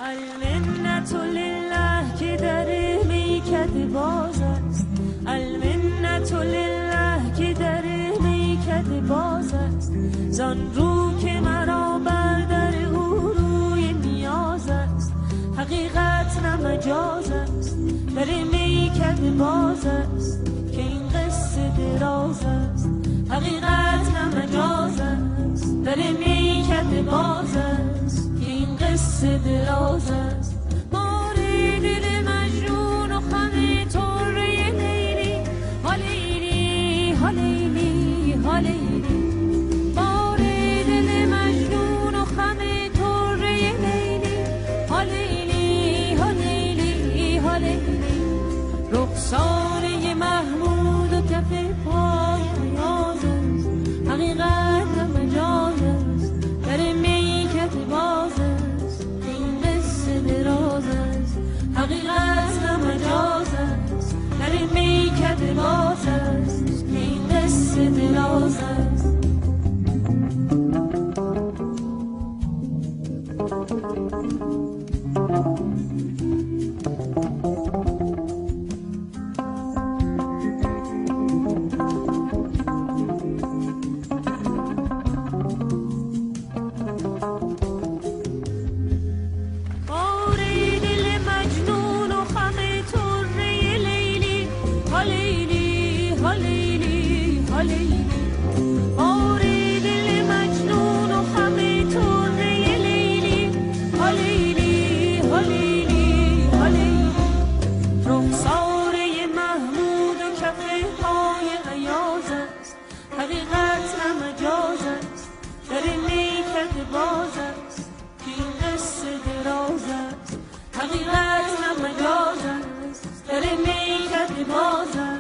المنت لله که در میکده باز است، المنت لله که در میکده باز است، زان رو که مرا بر در او روی نیاز است، حقیقت نه مجاز است، در میکده باز است که این قصه دراز است، حقیقت نه مجاز است، در میکده باز است که این قصه دراز است. ماری دل مجنون و خم طره لیلی، ها لیلی ها لیلی ها لیلی، ماری دل مجنون و خم طره لیلی، ها لیلی ها لیلی ها لیلی، رخساره محمود و کف پای نیاز است، حقیقت نه مجاز است، در میکده باز است که این قصه دراز است، حقیقت نه مجاز است، در میکده باز است که این قصه دراز است. حقیقت نه مجاز است، در میکده باز است.